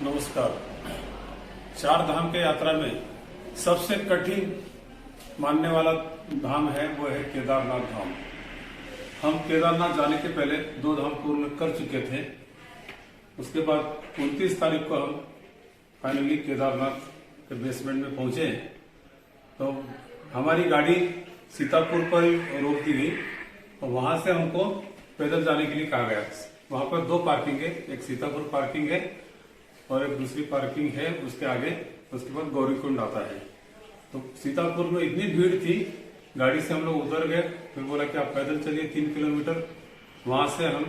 नमस्कार। चार धाम के यात्रा में सबसे कठिन मानने वाला धाम है वो है केदारनाथ धाम। हम केदारनाथ जाने के पहले 2 धाम पूर्ण कर चुके थे। उसके बाद 29 तारीख को हम फाइनली केदारनाथ के बेसमेंट में पहुंचे। तो हमारी गाड़ी सीतापुर पर रोक दी गई और वहां से हमको पैदल जाने के लिए कहा गया। वहां पर 2 पार्किंग है, एक सीतापुर पार्किंग है और एक दूसरी पार्किंग है उसके आगे। उसके बाद गौरीकुंड आता है। तो सीतापुर में इतनी भीड़ थी, गाड़ी से हम लोग उतर गए। फिर बोला कि आप पैदल चलिए 3 किलोमीटर। वहां से हम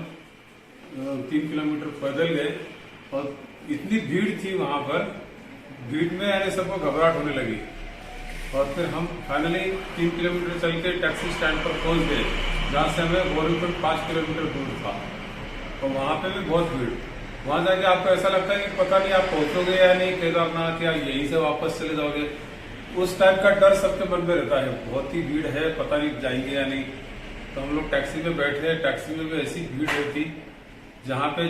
3 किलोमीटर पैदल गए और इतनी भीड़ थी वहां पर, भीड़ में यानी सबको घबराहट होने लगी। और फिर हम फाइनली 3 किलोमीटर चल के टैक्सी स्टैंड पर पहुंच गए, जहां से हमें गौरीकुंड 5 किलोमीटर दूर था। और वहां पे भी बहुत भीड़। वहां जाके आपको ऐसा लगता है कि पता नहीं आप पहुंचोगे या नहीं केदारनाथ, या यहीं से वापस चले जाओगे। उस टाइप का डर सबके मन में रहता है, बहुत ही भीड़ है, पता नहीं जाएंगे या नहीं। तो हम लोग टैक्सी में बैठे। टैक्सी में भी ऐसी भीड़ होती जहां पे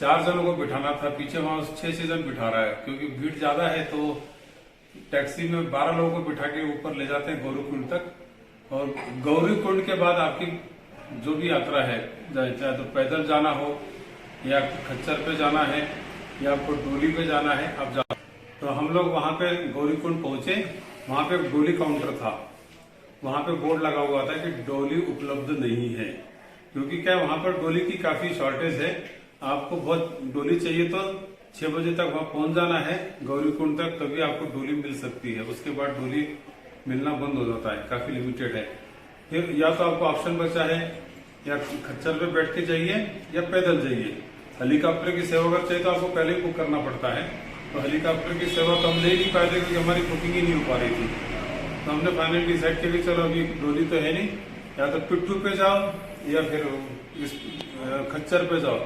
4 जनों को बिठाना था, पीछे वहां 6 जन बिठा रहा है, क्योंकि भीड़ ज्यादा है। तो टैक्सी में 12 लोगों को बिठा के ऊपर ले जाते हैं गौरीकुंड तक। और गौरीकुंड के बाद आपकी जो भी यात्रा है, चाहे तो पैदल जाना हो या खच्चर पे जाना है या आपको डोली पे जाना है, आप जा। तो हम लोग वहां पे गौरीकुंड पहुंचे। वहां पे डोली काउंटर था। वहां पे बोर्ड लगा हुआ था कि डोली उपलब्ध नहीं है, क्योंकि क्या वहां पर डोली की काफी शॉर्टेज है। आपको बहुत डोली चाहिए तो 6 बजे तक वहां पहुंच जाना है गौरीकुंड तक, तभी आपको डोली मिल सकती है। उसके बाद डोली मिलना बंद हो जाता है, काफी लिमिटेड है। फिर या तो आपको ऑप्शन बचा है या खच्चर पे बैठ के जाइए या पैदल जाइए। हेलीकॉप्टर की सेवा अगर चाहिए तो आपको पहले ही बुक करना पड़ता है। तो हेलीकॉप्टर की सेवा तो हम ले नहीं पाए थे, क्योंकि हमारी बुकिंग ही नहीं हो पा रही थी। तो हमने फाइनली डिसाइड किया कि चलो अभी डोली तो है नहीं, या तो पिट्ठू पे जाओ या फिर इस खच्चर पे जाओ।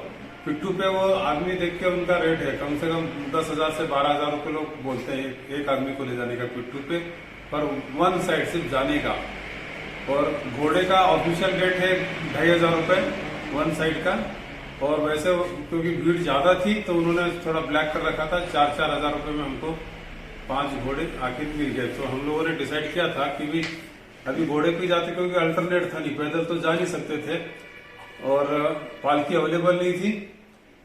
पिट्ठू पे वो आदमी देख के उनका रेट है कम से कम 10,000 से 12,000 रुपये लोग बोलते हैं एक आदमी को ले जाने का पिट्ठू पे, पर 1 साइड सिर्फ जाने का। और घोड़े का ऑफिशियल रेट है 2,500 रुपये 1 साइड का। और वैसे क्योंकि भीड़ ज्यादा थी तो उन्होंने थोड़ा ब्लैक कर रखा था। 4-4 हजार रुपये में हमको 5 घोड़े आखिर मिल गए। तो हम लोगों ने डिसाइड किया था कि भी अभी घोड़े पे जाते, क्योंकि अल्टरनेट था नहीं, पैदल तो जा नहीं सकते थे और पालकी अवेलेबल नहीं थी।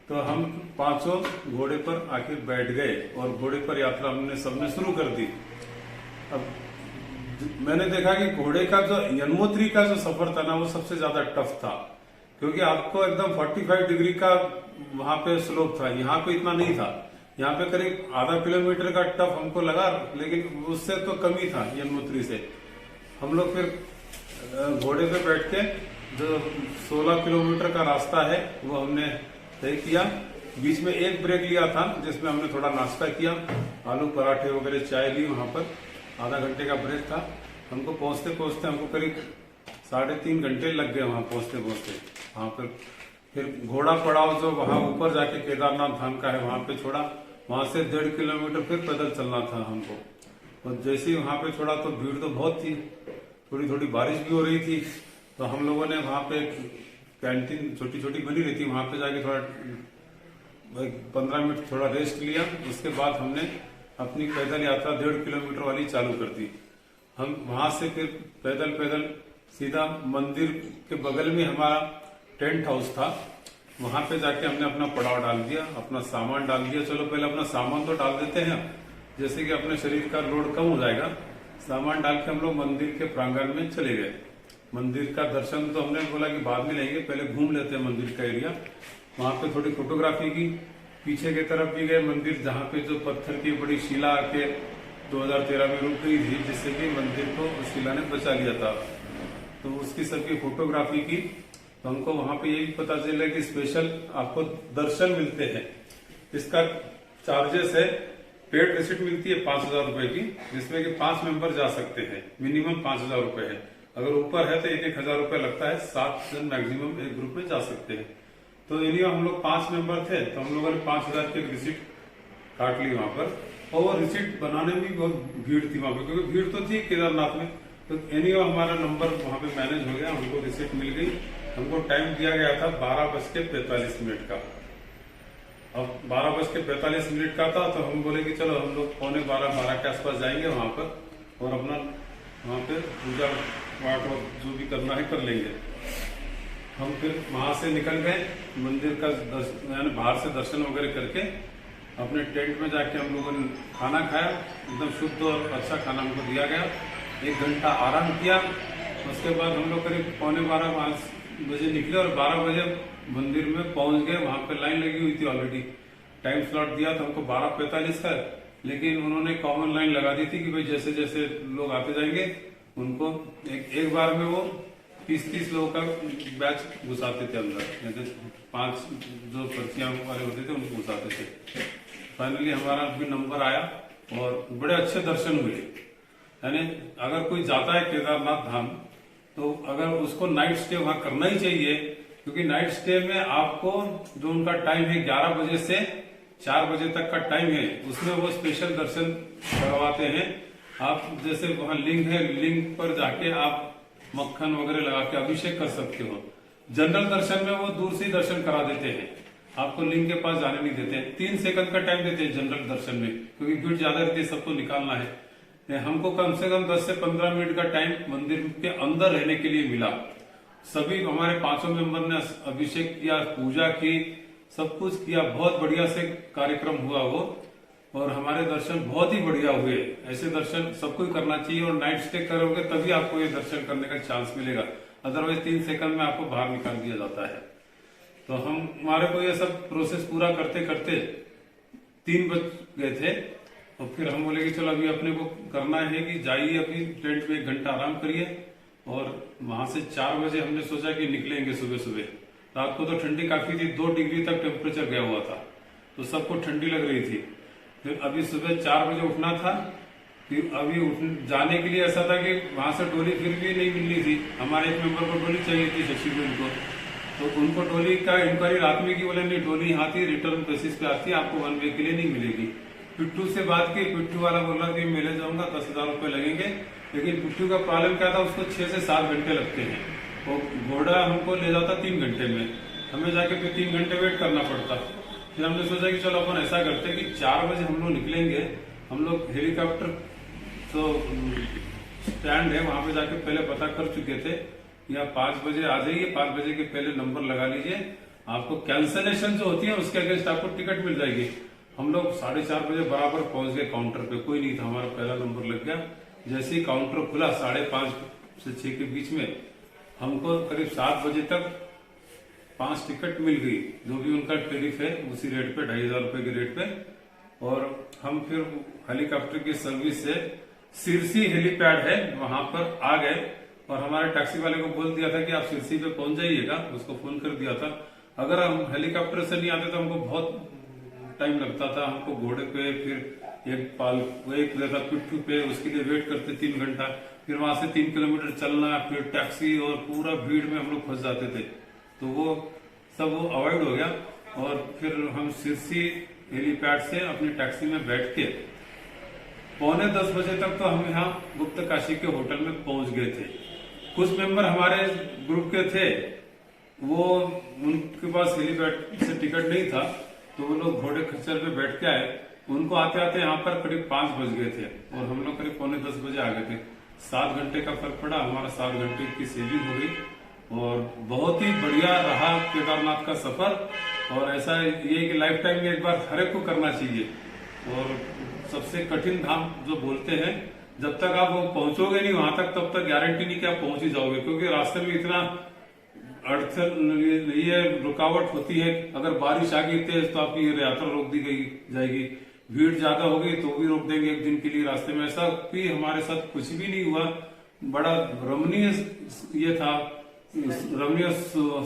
तो हम 5 घोड़े पर आखिर बैठ गए और घोड़े पर यात्रा हमने सबने शुरू कर दी। अब मैंने देखा कि घोड़े का जो यमुनोत्री का जो सफर था ना, वो सबसे ज्यादा टफ था, क्योंकि आपको एकदम 45 डिग्री का वहां पे स्लोप था। यहाँ पे इतना नहीं था। यहाँ पे करीब आधा किलोमीटर का टफ हमको लगा, लेकिन उससे तो कम ही था यमुनोत्री से। हम लोग फिर घोड़े पे बैठ के जो 16 किलोमीटर का रास्ता है वो हमने तय किया। बीच में एक ब्रेक लिया था जिसमें हमने थोड़ा नाश्ता किया, आलू पराठे वगैरह चाय ली। वहां पर आधा घंटे का ब्रेक था। हमको पहुंचते पहुंचते हमको करीब 3.5 घंटे लग गए वहां पहुंचते पहुंचते। वहां पर फिर घोड़ा पड़ाव जो वहां ऊपर जाके केदारनाथ धाम का है वहां पे छोड़ा। वहां से 1.5 किलोमीटर फिर पैदल चलना था हमको। और जैसे ही वहां पे छोड़ा तो भीड़ तो बहुत थी, थोड़ी थोड़ी बारिश भी हो रही थी। तो हम लोगों ने वहां पे कैंटीन छोटी छोटी बनी रही थी, वहां पे जाके थोड़ा 15 मिनट थोड़ा रेस्ट लिया। उसके बाद हमने अपनी पैदल यात्रा 1.5 किलोमीटर वाली चालू कर दी। हम वहां से फिर पैदल पैदल सीधा मंदिर के बगल में हमारा टेंट हाउस था, वहां पे जाके हमने अपना पड़ाव डाल दिया, अपना सामान डाल दिया। चलो पहले अपना सामान तो डाल देते हैं, जैसे कि अपने शरीर का लोड कम हो जाएगा। सामान डाल के हम लोग मंदिर के प्रांगण में चले गए। मंदिर का दर्शन तो हमने बोला कि बाद में लेंगे, पहले घूम लेते हैं मंदिर का एरिया। वहां पे थोड़ी फोटोग्राफी की। पीछे की तरफ भी गए मंदिर, जहाँ पे जो पत्थर की बड़ी शिला आके 2013 में रुक गई थी, जिससे कि मंदिर को उस शिला ने बचा लिया था। तो उसकी सबकी फोटोग्राफी की। तो हमको वहां पे ये भी पता चला कि स्पेशल आपको दर्शन मिलते हैं। इसका चार्जेस है, पेड रिसिप्ट मिलती है 5,000 रुपए की, जिसमें कि 5 मेंबर जा सकते हैं। मिनिमम 5,000 रुपए है। अगर ऊपर है तो 1,000 रुपए लगता है। 7 जन मैक्सिमम एक ग्रुप में जा सकते हैं। तो एरिया हम लोग 5 मेंबर थे, तो हम लोगों ने 5,000 की रिसिप्ट काट ली वहां पर। और वो रिसिप्ट बनाने में भी बहुत भीड़ थी वहां पर, क्योंकि भीड़ तो थी केदारनाथ में। तो एनीवे हमारा नंबर वहां पे मैनेज हो गया, हमको रिसिप्ट मिल गई। हमको टाइम दिया गया था 12:45 का। अब 12:45 का था, तो हम बोले कि चलो हम लोग 11:45 के आसपास जाएंगे वहां पर और अपना वहां पे पूजा पाठ और जो भी करना है कर लेंगे। हम फिर वहां से निकल गए, मंदिर का यानी बाहर से दर्शन वगैरह करके अपने टेंट में जाके हम लोगों ने खाना खाया। एकदम शुद्ध और अच्छा खाना हमको दिया गया। 1 घंटा आराम किया। उसके बाद हम लोग करीब 11:45 निकले और 12 बजे मंदिर में पहुंच गए। वहां पे लाइन लगी हुई थी ऑलरेडी। टाइम स्लॉट दिया था हमको 12:45 का, लेकिन उन्होंने कॉमन लाइन लगा दी थी कि भाई जैसे जैसे लोग आते जाएंगे उनको एक बार में वो 30-30 लोगों का बैच घुसाते थे अंदर। जैसे 5 जो पर्चियां वाले होते थे उनको घुसाते थे। फाइनली हमारा भी नंबर आया और बड़े अच्छे दर्शन हुए। यानी अगर कोई जाता है केदारनाथ धाम तो अगर उसको नाइट स्टे वहां करना ही चाहिए, क्योंकि नाइट स्टे में आपको जो उनका टाइम है 11 बजे से 4 बजे तक का टाइम है, उसमें वो स्पेशल दर्शन करवाते हैं। आप जैसे वहां लिंग है, लिंग पर जाके आप मक्खन वगैरह लगा के अभिषेक कर सकते हो। जनरल दर्शन में वो दूर से ही दर्शन करा देते हैं, आपको लिंग के पास जाने नहीं देते। 3 सेकंड का टाइम देते हैं जनरल दर्शन में, क्योंकि भीड़ ज्यादा रहती है, सबको निकालना है। हमको कम से कम 10 से 15 मिनट का टाइम मंदिर के अंदर रहने के लिए मिला। सभी हमारे 5 मेंबर ने अभिषेक किया, पूजा की, सब कुछ किया। बहुत बढ़िया से कार्यक्रम हुआ वो, और हमारे दर्शन बहुत ही बढ़िया हुए। ऐसे दर्शन सबको ही करना चाहिए, और नाइट स्टे करोगे तभी आपको ये दर्शन करने का चांस मिलेगा। अदरवाइज 3 सेकंड में आपको बाहर निकाल दिया जाता है। तो हमारे को ये सब प्रोसेस पूरा करते करते 3 बज गए थे। और फिर हम बोले कि चलो अभी अपने को करना है कि जाइए अभी टेंट में 1 घंटा आराम करिए। और वहां से 4 बजे हमने सोचा कि निकलेंगे सुबह सुबह। रात को तो ठंडी काफी थी, 2 डिग्री तक टेम्परेचर गया हुआ था, तो सबको ठंडी लग रही थी। फिर अभी सुबह 4 बजे उठना था। फिर अभी जाने के लिए ऐसा था कि वहां से डोली फिर भी नहीं मिलनी थी। हमारे एक मेंबर को डोली चाहिए थी, शशि को, तो उनको डोली का इंक्वायरी रात में की, बोले नहीं डोली आती रिटर्न बेसिस पे आती है, आपको 1 वे के लिए नहीं मिलेगी। पिट्ठू से बात की, पिट्ठू वाला बोला कि मैं ले जाऊंगा, 10,000 रुपए लगेंगे। लेकिन पिट्ठू का प्रॉब्लम क्या था, उसको 6 से 7 घंटे लगते हैं, और घोड़ा हमको ले जाता 3 घंटे में। हमें जाके फिर 3 घंटे वेट करना पड़ता। फिर हमने सोचा कि चलो अपन ऐसा करते कि 4 बजे हम लोग निकलेंगे। हम लोग हेलीकॉप्टर तो स्टैंड है वहां पे जाके पहले पता कर चुके थे, या 5 बजे आ जाइए, 5 बजे के पहले नंबर लगा लीजिए, आपको कैंसलेशन जो होती है उसके अगेंस्ट आपको टिकट मिल जाएगी। हम लोग 4:30 बजे बराबर पहुंच गए काउंटर पे, कोई नहीं था, हमारा पहला नंबर लग गया। जैसे ही काउंटर खुला 5:30 से 6 के बीच में, हमको करीब 7 बजे तक 5 टिकट मिल गई, जो भी उनका टैरिफ है उसी रेट पे, 2,500 रुपए के रेट पे। और हम फिर हेलीकॉप्टर की सर्विस से सिरसी हेलीपैड है वहां पर आ गए, और हमारे टैक्सी वाले को बोल दिया था कि आप सिरसी पे पहुंच जाइएगा, उसको फोन कर दिया था। अगर हम हेलीकॉप्टर से नहीं आते तो हमको बहुत टाइम लगता था। हमको घोड़े पे, फिर एक रहता पिट्ठू पे, उसके लिए वेट करते 3 घंटा, फिर वहां से 3 किलोमीटर चलना, फिर टैक्सी, और पूरा भीड़ में हम लोग फंस जाते थे। तो वो सब वो अवॉइड हो गया। और फिर हम सिरसी हेलीपैड से अपनी टैक्सी में बैठ के 9:45 बजे तक तो हम यहाँ गुप्त काशी के होटल में पहुंच गए थे। कुछ मेंबर हमारे ग्रुप के थे, वो उनके पास हेलीपैड से टिकट नहीं था, तो वो लोग घोड़े खच्चर पे बैठ के आए। उनको आते आते यहाँ पर करीब 5 बज गए थे, और हम लोग करीब 9:45 बजे आ गए थे। 7 घंटे का फर्क पड़ा, हमारा 7 घंटे की सेविंग हो गई, और बहुत ही बढ़िया रहा केदारनाथ का सफर। और ऐसा ये कि लाइफ टाइम में एक बार हर एक को करना चाहिए। और सबसे कठिन धाम जो बोलते हैं, जब तक आप पहुंचोगे नहीं वहां तक, तब तक गारंटी नहीं कि आप पहुंच ही जाओगे, क्योंकि रास्ते में इतना अड़चन, ये रुकावट होती है। अगर बारिश आ गई तेज तो आपकी यात्रा रोक दी गई जाएगी, भीड़ ज्यादा हो गई तो भी रोक देंगे 1 दिन के लिए रास्ते में। ऐसा भी हमारे साथ कुछ भी नहीं हुआ। बड़ा रमणीय ये था, रमणीय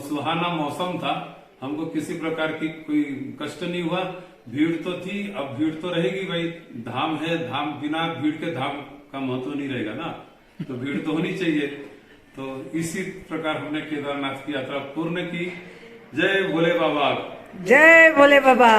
सुहाना मौसम था, हमको किसी प्रकार की कोई कष्ट नहीं हुआ। भीड़ तो थी, अब भीड़ तो रहेगी भाई, धाम है, धाम बिना भीड़ के धाम का महत्व नहीं रहेगा ना, तो भीड़ तो होनी चाहिए। तो इसी प्रकार हमने केदारनाथ की यात्रा पूर्ण की। जय भोले बाबा। जय भोले बाबा।